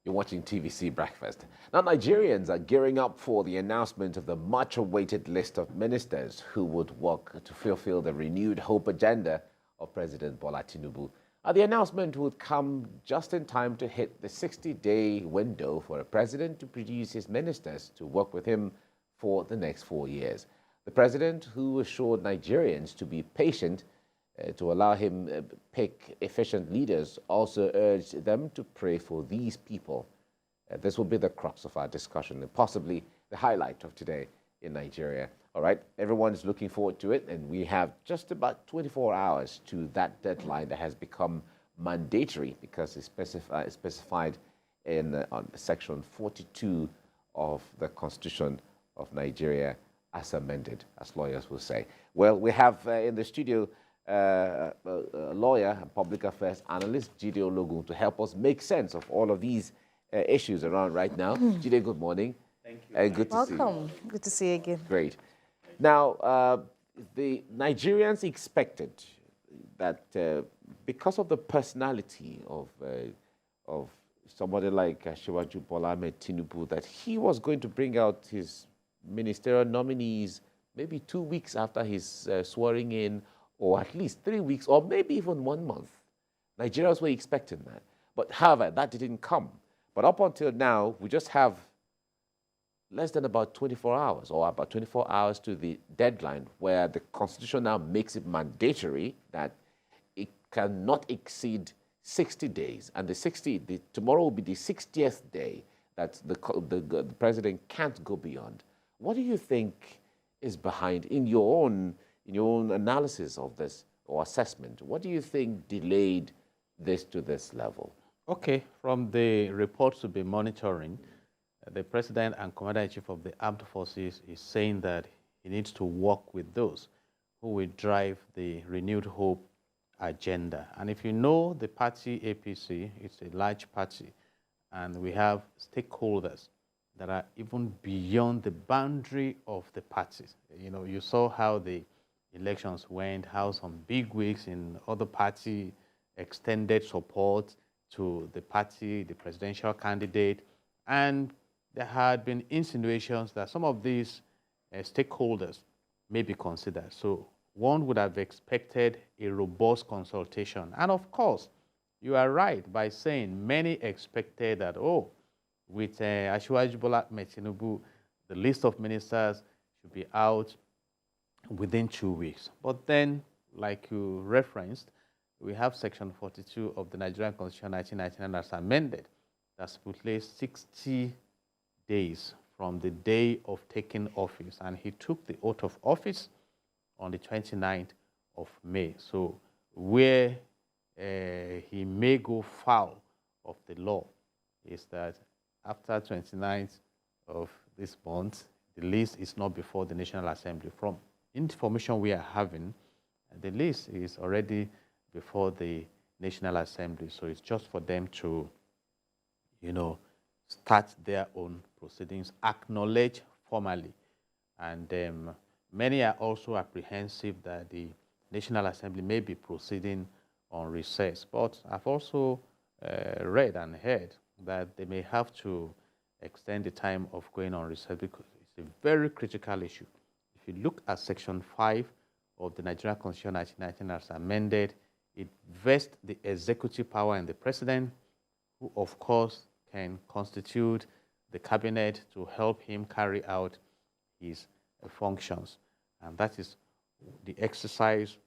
You're watching TVC Breakfast. Now, Nigerians are gearing up for the announcement of the much-awaited list of ministers who would work to fulfill the renewed hope agenda of President Bola Tinubu. The announcement would come just in time to hit the 60-day window for a president to produce his ministers to work with him for the next 4 years. The president, who assured Nigerians to be patient to allow him pick efficient leaders, also urged them to pray for these people. This will be the crux of our discussion and possibly the highlight of today in Nigeria. All right, everyone's looking forward to it, and we have just about 24 hours to that deadline that has become mandatory because it's specified in on Section 42 of the Constitution of Nigeria as amended, as lawyers will say. Well, we have in the studio a lawyer and public affairs analyst, Jide Ologun, to help us make sense of all of these issues around right now. Jide, good morning. Thank you. Good to see you. Welcome. Good to see you again. Great. Now, the Nigerians expected that because of the personality of somebody like Asiwaju Bola Tinubu, that he was going to bring out his ministerial nominees maybe 2 weeks after his swearing in, or at least 3 weeks, or maybe even 1 month. Nigerians were expecting that. But however, that didn't come. But up until now, we just have less than about 24 hours, or about 24 hours to the deadline, where the Constitution now makes it mandatory that it cannot exceed 60 days. And tomorrow will be the 60th day that the president can't go beyond. What do you think is behind, in your own analysis of this or assessment, what do you think delayed this to this level? Okay, from the reports to be monitoring, the President and Commander-in-Chief of the Armed Forces is saying that he needs to work with those who will drive the renewed hope agenda. And if you know the party APC, it's a large party, and we have stakeholders that are even beyond the boundary of the parties. You know, you saw how the elections went, how some big wigs in other party extended support to the party, the presidential candidate, and there had been insinuations that some of these stakeholders may be considered. So one would have expected a robust consultation. And of course, you are right by saying many expected that, oh, with Asiwaju Bola Tinubu, the list of ministers should be out within 2 weeks. But then, like you referenced, we have Section 42 of the Nigerian Constitution 1999 as amended that stipulates 60 days from the day of taking office. And he took the oath of office on the 29th of May. So where he may go foul of the law is that after 29th of this month, the list is not before the National Assembly. From information we are having, the list is already before the National Assembly. So it's just for them to, you know, start their own proceedings, acknowledge formally. And many are also apprehensive that the National Assembly may be proceeding on recess. But I've also read and heard that they may have to extend the time of going on recess because it's a very critical issue. If you look at Section 5 of the Nigerian Constitution 1919 as amended, it vests the executive power in the president, who of course can constitute the cabinet to help him carry out his functions. And that is the exercise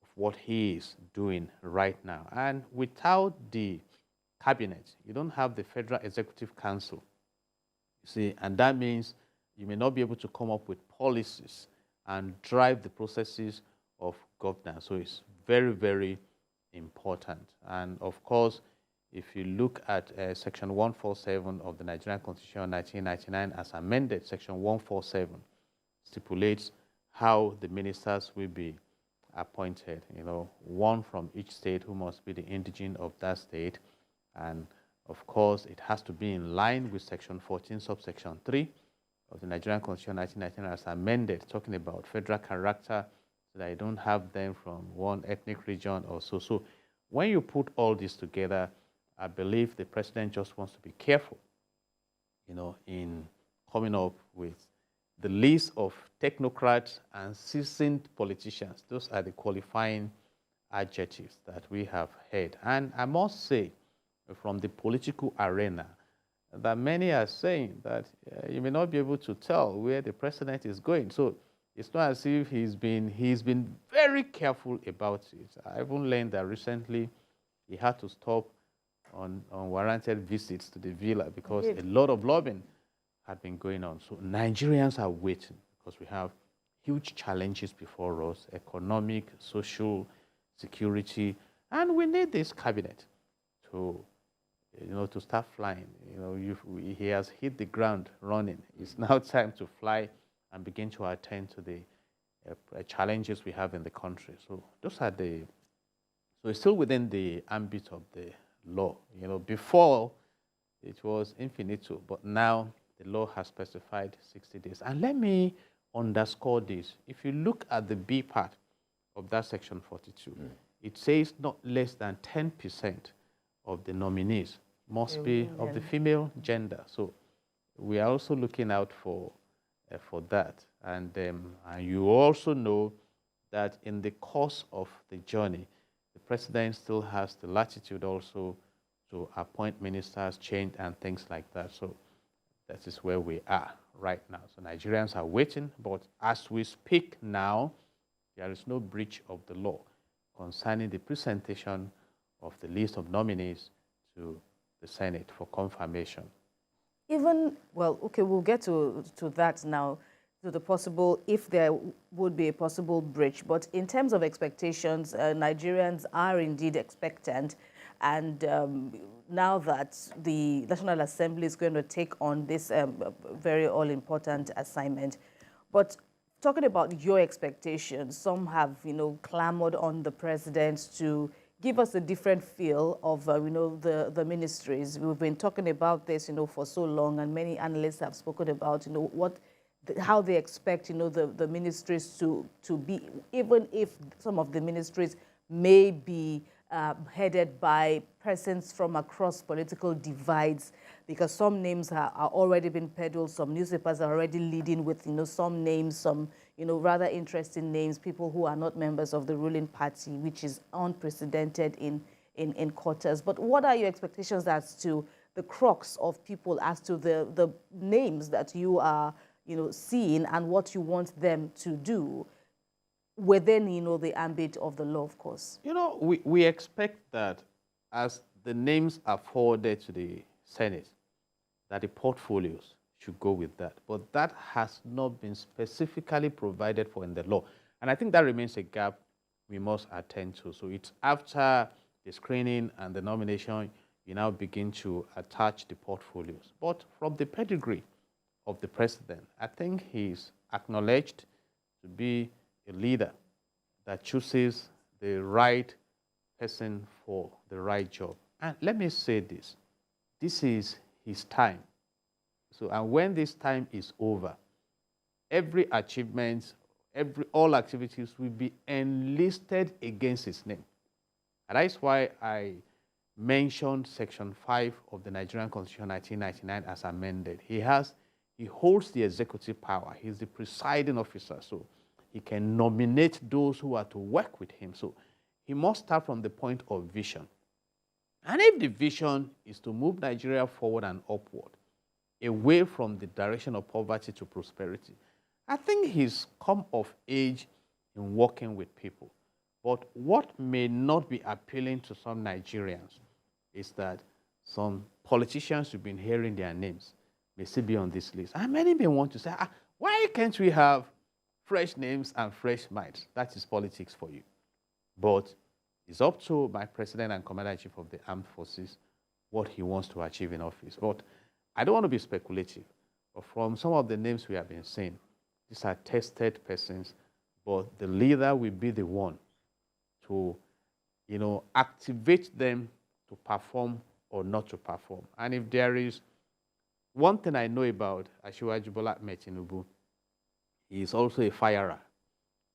of what he is doing right now. And without the cabinet, you don't have the Federal Executive Council. You see, and that means you may not be able to come up with policies and drive the processes of governance. So it's very, very important. And of course, if you look at Section 147 of the Nigerian Constitution 1999 as amended, Section 147 stipulates how the ministers will be appointed. You know, one from each state who must be the indigene of that state. And of course, it has to be in line with Section 14, subsection 3 of the Nigerian Constitution 1999 as amended, talking about federal character, so that you don't have them from one ethnic region or so. So when you put all this together, I believe the president just wants to be careful, in coming up with the list of technocrats and seasoned politicians. Those are the qualifying adjectives that we have heard. And I must say, from the political arena, that many are saying that you may not be able to tell where the president is going. So it's not as if he's been very careful about it. I even learned that recently he had to stop on unwarranted visits to the villa because a lot of lobbying had been going on. So Nigerians are waiting because we have huge challenges before us: economic, social, security, and we need this cabinet to to start flying. He has hit the ground running. It's now time to fly and begin to attend to the challenges we have in the country. So those are so it's still within the ambit of the law. Before it was infinito, but now the law has specified 60 days. And let me underscore this. If you look at the B part of that section 42, it says not less than 10% of the nominees must be of the female gender. So we are also looking out for that. And you also know that in the course of the journey, the president still has the latitude also to appoint ministers, change, and things like that. So that is where we are right now. So Nigerians are waiting, but as we speak now, there is no breach of the law concerning the presentation of the list of nominees to the Senate for confirmation. We'll get to that now, to the possible, if there would be a possible breach. But in terms of expectations, Nigerians are indeed expectant. And now that the National Assembly is going to take on this very all-important assignment. But talking about your expectations, some have, clamored on the president to give us a different feel of, the ministries. We've been talking about this, for so long, and many analysts have spoken about, how they expect, the ministries to be, even if some of the ministries may be headed by persons from across political divides, because some names are already been peddled, some newspapers are already leading with, some names, some, rather interesting names, people who are not members of the ruling party, which is unprecedented in quarters. But what are your expectations as to the crux of people, as to the names that you are, seeing, and what you want them to do within, the ambit of the law, of course? We expect that as the names are forwarded to the Senate, that the portfolios should go with that. But that has not been specifically provided for in the law. And I think that remains a gap we must attend to. So it's after the screening and the nomination, you now begin to attach the portfolios. But from the pedigree of the president, I think he's acknowledged to be a leader that chooses the right person for the right job. And let me say this is his time. So, and when this time is over, every achievement, all activities will be enlisted against his name. And that's why I mentioned Section 5 of the Nigerian Constitution 1999 as amended. He holds the executive power. He's the presiding officer, so he can nominate those who are to work with him. So he must start from the point of vision. And if the vision is to move Nigeria forward and upward, away from the direction of poverty to prosperity, I think he's come of age in working with people. But what may not be appealing to some Nigerians is that some politicians who've been hearing their names may still be on this list. And many may want to say, why can't we have fresh names and fresh minds? That is politics for you. But it's up to my president and commander-in-chief of the armed forces what he wants to achieve in office. But I don't want to be speculative. But from some of the names we have been saying, these are tested persons, but the leader will be the one to, activate them to perform or not to perform. And if there is one thing I know about Asiwaju Bola Tinubu, he is also a firer.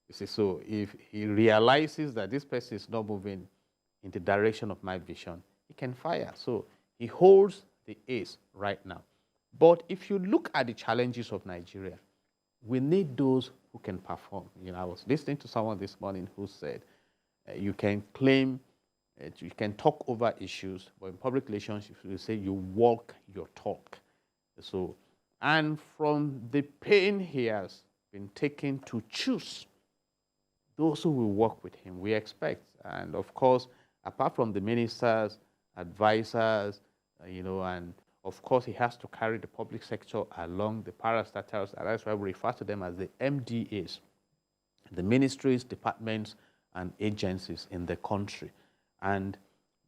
You see, so if he realizes that this person is not moving in the direction of my vision, he can fire. So he holds the ace right now. But if you look at the challenges of Nigeria, we need those who can perform. You know, I was listening to someone this morning who said, you can claim, you can talk over issues, but in public relations, you say you walk your talk. So, and from the pain he has been taken to choose those who will work with him, we expect. And of course, apart from the ministers, advisors, you know, and of course, he has to carry the public sector along, the parastatals, and that's why we refer to them as the MDAs, the ministries, departments, and agencies in the country. And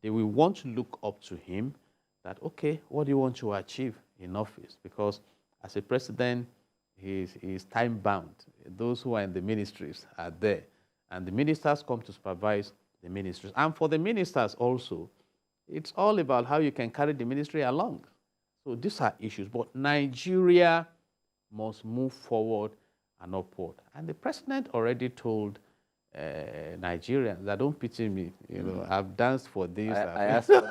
they will want to look up to him that, okay, what do you want to achieve in office? Because as a president, he is time-bound. Those who are in the ministries are there. And the ministers come to supervise the ministries. And for the ministers also, it's all about how you can carry the ministry along. So these are issues. But Nigeria must move forward and upward. And the president already told Nigerians that don't pity me. You know, I've danced for this. I asked for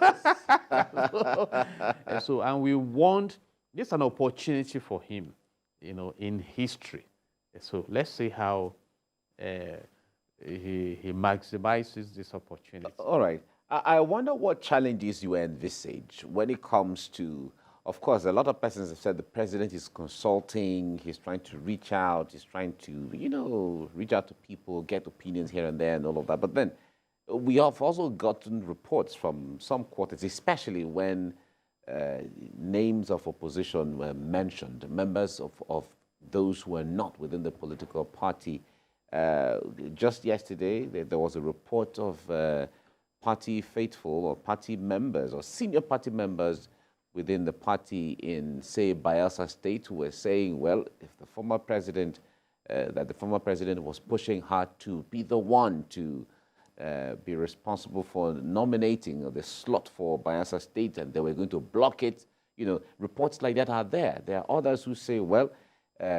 this. And we want, this is an opportunity for him, you know, in history. So let's see how he maximizes this opportunity. All right. I wonder what challenges you envisage when it comes to, of course, a lot of persons have said the president is consulting, he's trying to reach out, he's trying to, you know, reach out to people, get opinions here and there and all of that. But then we have also gotten reports from some quarters, especially when names of opposition were mentioned, members of those who are not within the political party. Just yesterday, there was a report of party faithful or party members or senior party members within the party in, say, Bayelsa State, who were saying, well, if the former president, that the former president was pushing hard to be the one to be responsible for nominating the slot for Bayelsa State, and they were going to block it. You know, reports like that are there. There are others who say, well,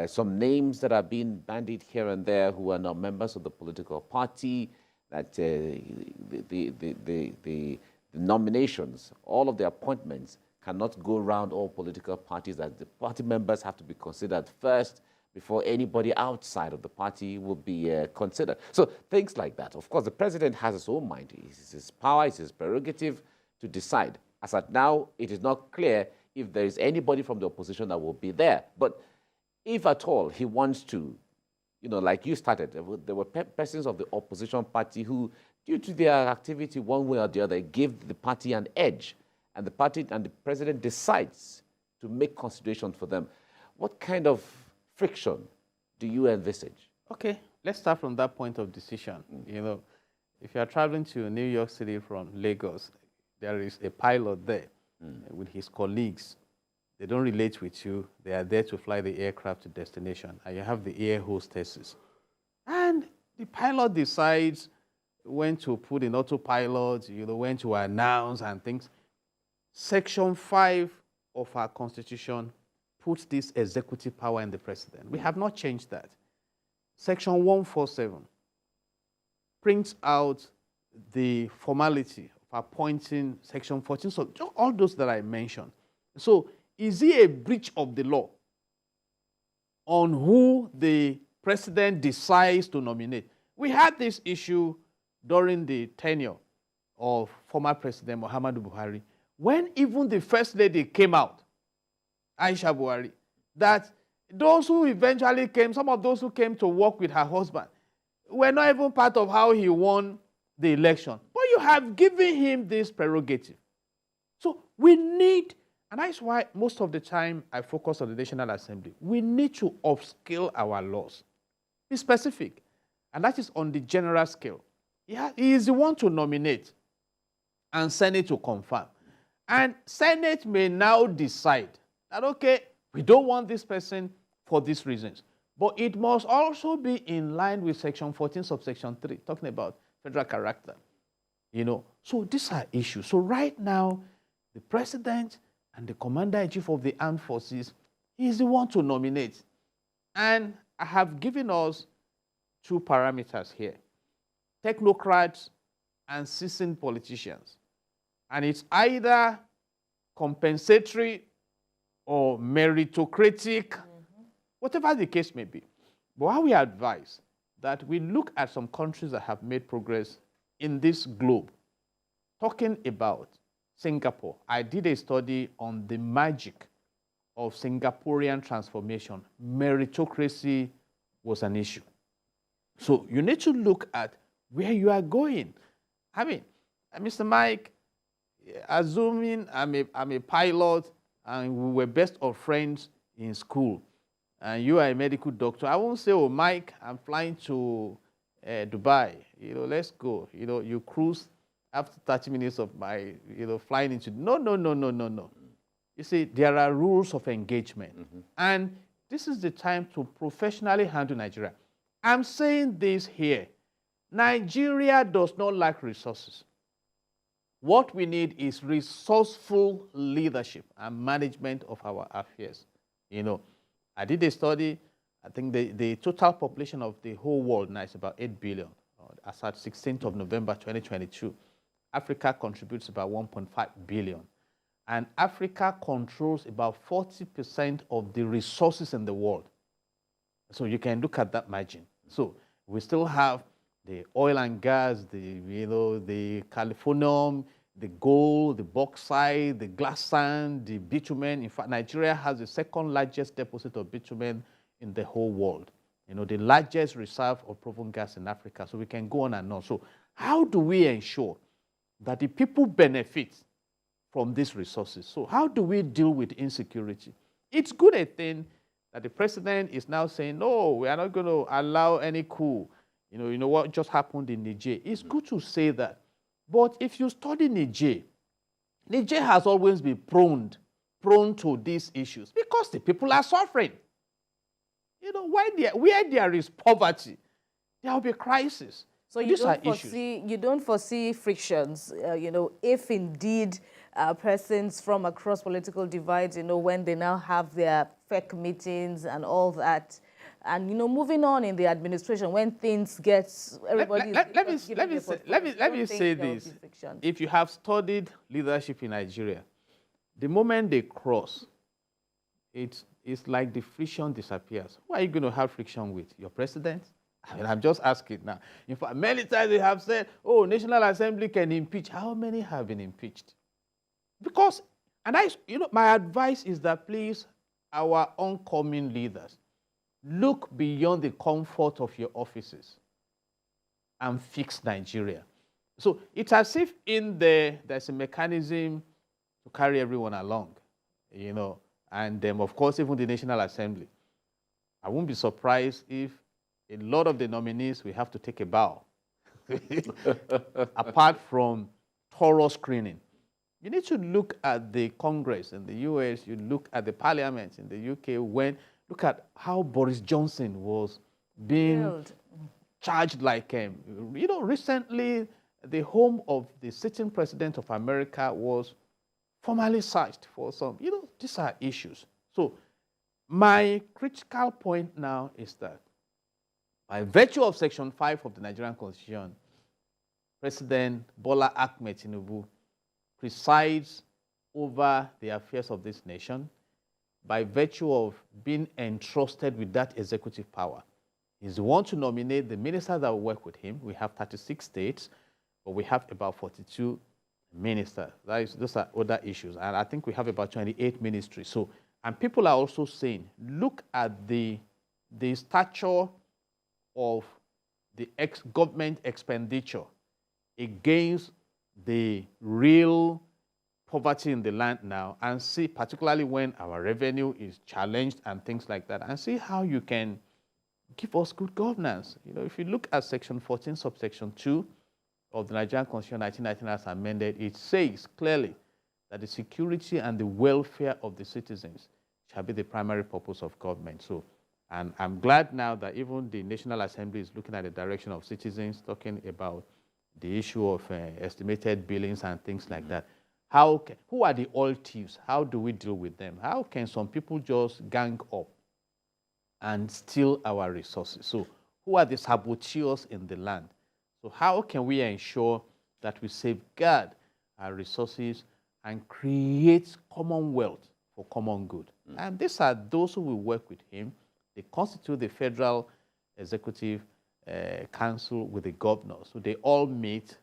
some names that are being bandied here and there who are not members of the political party, that the nominations, all of the appointments cannot go around all political parties, that the party members have to be considered first before anybody outside of the party will be considered. So things like that. Of course, the president has his own mind. It's his power, it's his prerogative to decide. As at now, it is not clear if there is anybody from the opposition that will be there. But if at all he wants to, you know, like you started, there were persons of the opposition party who, due to their activity one way or the other, gave the party an edge. And the party and the president decides to make consideration for them. What kind of friction do you envisage? Okay, let's start from that point of decision. You know, if you are traveling to New York City from Lagos, there is a pilot there with his colleagues. They don't relate with you. They are there to fly the aircraft to destination. And you have the air hostesses. And the pilot decides when to put in autopilot, you know, when to announce and things. Section 5 of our Constitution puts this executive power in the president. We have not changed that. Section 147 prints out the formality of appointing Section 14, so all those that I mentioned. So is it a breach of the law on who the president decides to nominate? We had this issue during the tenure of former President Muhammadu Buhari, when even the First Lady came out, Aisha Buhari, that those who eventually came, some of those who came to work with her husband, were not even part of how he won the election. But you have given him this prerogative. So we need, and that's why most of the time I focus on the National Assembly, we need to upscale our laws. Be specific. And that is on the general scale. He is the one to nominate and Senate to confirm. And Senate may now decide that, okay, we don't want this person for these reasons. But it must also be in line with Section 14, subsection 3, talking about federal character. You know, so these are issues. So right now, the president and the commander-in-chief of the armed forces is the one to nominate. And I have given us two parameters here: technocrats and seasoned politicians. And it's either compensatory or meritocratic, whatever the case may be. But how we advise that we look at some countries that have made progress in this globe. Talking about Singapore, I did a study on the magic of Singaporean transformation. Meritocracy was an issue. So you need to look at where you are going. I mean, Mr. Mike, assuming I'm a pilot and we were best of friends in school, and you are a medical doctor, I won't say, oh, Mike, I'm flying to Dubai. Let's go. You cruise after 30 minutes of my, flying into. No. You see, there are rules of engagement. And this is the time to professionally handle Nigeria. I'm saying this here. Nigeria does not lack resources. What we need is resourceful leadership and management of our affairs. I did a study. I think the total population of the whole world now is about 8 billion. As at 16th of November 2022, Africa contributes about 1.5 billion. And Africa controls about 40% of the resources in the world. So you can look at that margin. So we still have the oil and gas, the californium, the gold, the bauxite, the glass sand, the bitumen. In fact, Nigeria has the second largest deposit of bitumen in the whole world. The largest reserve of proven gas in Africa. So we can go on and on. So how do we ensure that the people benefit from these resources? So how do we deal with insecurity? It's good a thing that the president is now saying, no, we are not going to allow any coup. You know what just happened in Niger. It's good to say that. But if you study Niger, Niger has always been prone to these issues because the people are suffering. Where there is poverty, there will be crisis. So you don't foresee frictions, if indeed persons from across political divides, when they now have their FEC meetings and all that, and moving on in the administration, when things get everybody. Let me say this: if you have studied leadership in Nigeria, the moment they cross, it's like the friction disappears. Who are you going to have friction with? Your president? I'm just asking now. In fact, many times they have said, oh, National Assembly can impeach. How many have been impeached? Because, my advice is that please, our oncoming leaders, look beyond the comfort of your offices and fix Nigeria. So it's as if there's a mechanism to carry everyone along, and of course, even the National Assembly. I won't be surprised if a lot of the nominees will have to take a bow, apart from thorough screening. You need to look at the Congress in the US, you look at the parliament in the UK, look at how Boris Johnson was being charged like, recently the home of the sitting president of America was formally searched for some, these are issues. So my critical point now is that by virtue of Section 5 of the Nigerian Constitution, President Bola Tinubu presides over the affairs of this nation by virtue of being entrusted with that executive power. He's the one to nominate the ministers that will work with him. We have 36 states, but we have about 42 ministers. Those are other issues. And I think we have about 28 ministries. So, and people are also saying, look at the stature of the government expenditure against the real poverty in the land now, and see, particularly when our revenue is challenged and things like that, and see how you can give us good governance. If you look at Section 14, subsection 2 of the Nigerian Constitution 1999 as amended, it says clearly that the security and the welfare of the citizens shall be the primary purpose of government. So, and I'm glad now that even the National Assembly is looking at the direction of citizens, talking about the issue of estimated billings and things like that. Who are the oil thieves? How do we deal with them? How can some people just gang up and steal our resources? So who are the saboteurs in the land? So how can we ensure that we safeguard our resources and create commonwealth for common good. And these are those who will work with him. They constitute the Federal Executive Council with the governors. So they all meet,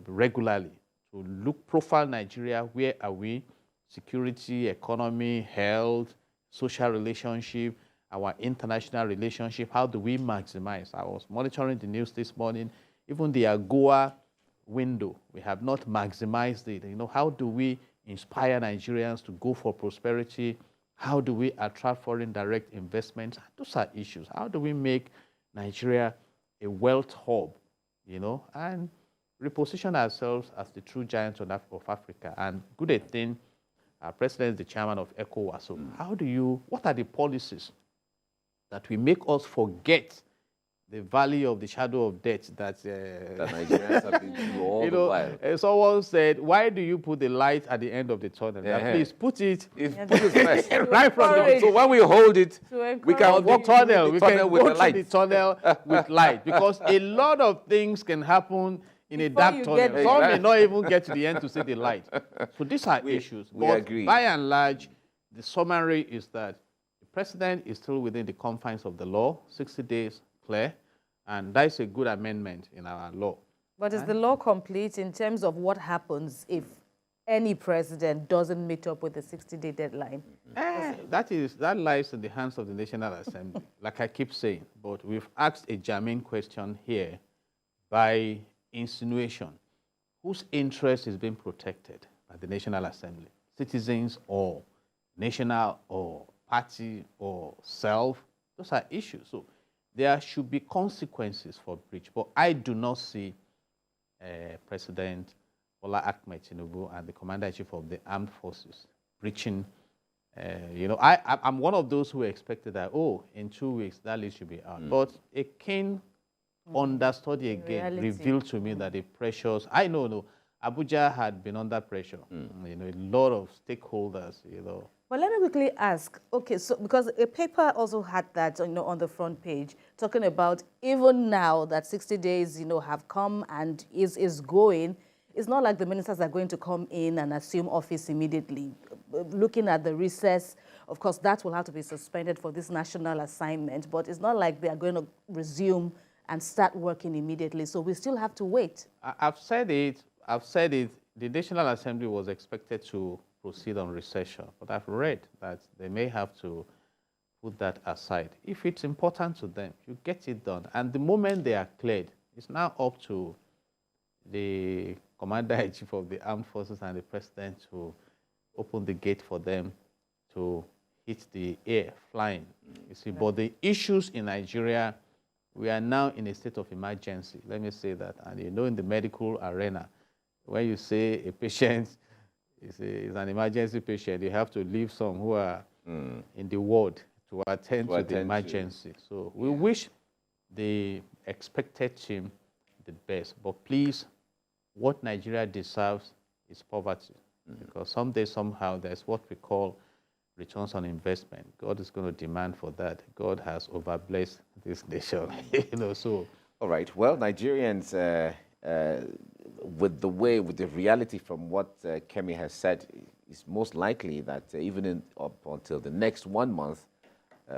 regularly to profile Nigeria. Where are we? Security, economy, health, social relationship, our international relationship. How do we maximize? I was monitoring the news this morning. Even the AGOA window, we have not maximized it. How do we inspire Nigerians to go for prosperity? How do we attract foreign direct investments? Those are issues. How do we make Nigeria a wealth hub, and reposition ourselves as the true giants of Africa? And good a thing, our president is the chairman of ECOWAS. So what are the policies that will make us forget the valley of the shadow of death that Nigerians have been through all the while? Someone said, why do you put the light at the end of the tunnel? Please put it first. right from the... So when we hold it, we can walk tunnel. we can with go the light. The tunnel with light, because a lot of things can happen in a dark tunnel. Some may not even get to the end to see the light. So these are issues. We but agree. By and large, the summary is that the president is still within the confines of the law, 60 days clear, and that's a good amendment in our law. But is the law complete in terms of what happens if any president doesn't meet up with the 60-day deadline? That lies in the hands of the National Assembly, like I keep saying. But we've asked a germane question here by insinuation. Whose interest is being protected by the National Assembly? Citizens or national or party or self? Those are issues. So there should be consequences for breach. But I do not see President Bola Tinubu and the Commander-in-Chief of the Armed Forces breaching. I'm one of those who expected that, in 2 weeks, that list should be out. But a keen understudy again revealed to me that the pressures, Abuja had been under pressure. A lot of stakeholders, But let me quickly ask, okay, so because a paper also had that, on the front page, talking about even now that 60 days, have come and is going, it's not like the ministers are going to come in and assume office immediately. Looking at the recess, of course, that will have to be suspended for this national assignment, but it's not like they are going to resume and start working immediately. So we still have to wait. I've said it. The National Assembly was expected to proceed on recession, but I've read that they may have to put that aside. If it's important to them, you get it done. And the moment they are cleared, it's now up to the Commander-in-Chief of the Armed Forces and the President to open the gate for them to hit the air, flying. You see, but the issues in Nigeria, we are now in a state of emergency. Let me say that. And in the medical arena, when you say a patient is an emergency patient, you have to leave some who are in the ward to attend to the emergency. So we wish the expected team the best. But please, what Nigeria deserves is poverty. Because someday, somehow, there's what we call returns on investment. God is going to demand for that. God has overblessed this nation. So. All right. Well, Nigerians, with the reality from what Kemi has said, it's most likely that even up until the next 1 month,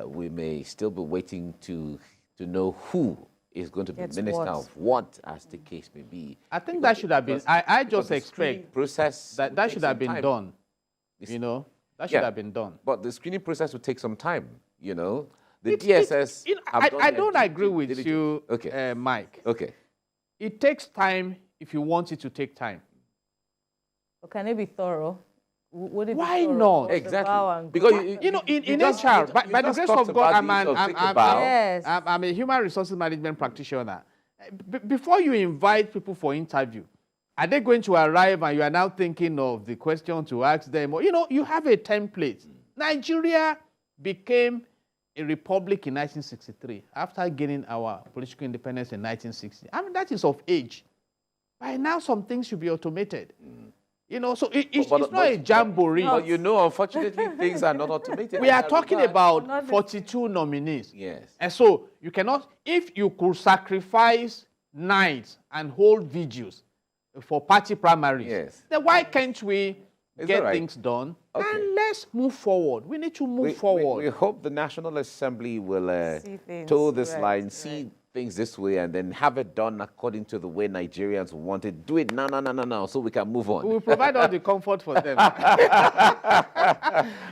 we may still be waiting to know who is going to be minister of what, as the case may be. I think that should have been. I just expect process that should have been done. That should have been done. But the screening process will take some time. The DSS. I don't agree with you, Mike. Okay. It takes time if you want it to take time. But can it be thorough? Would it Why be thorough? not? Exactly. Because in HR, by the grace of God, I'm a human resources management practitioner. Before you invite people for interview, are they going to arrive and you are now thinking of the question to ask them? Or, you have a template. Nigeria became a republic in 1963 after gaining our political independence in 1960. That is of age. By now, some things should be automated. So it's not a jamboree. But unfortunately, things are not automated. We are talking about 42 nominees. Yes. And so you cannot, if you could sacrifice nights and hold vigils, for party primaries. Yes. Then why can't we get right. things done? Okay. And let's move forward. We need to move forward. We hope the National Assembly will See things, toe this right, line, right. see things this way, and then have it done according to the way Nigerians want it. Do it now, so we can move on. We will provide all the comfort for them.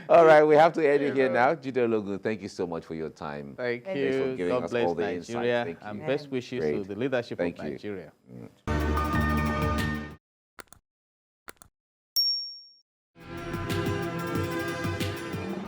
All right, we have to end it here now. Jide Ologun, thank you so much for your time. Thank Thank you. for giving God us bless all the insight. Nigeria. Thank you. And best wishes Great. to the leadership Thank of you. Nigeria.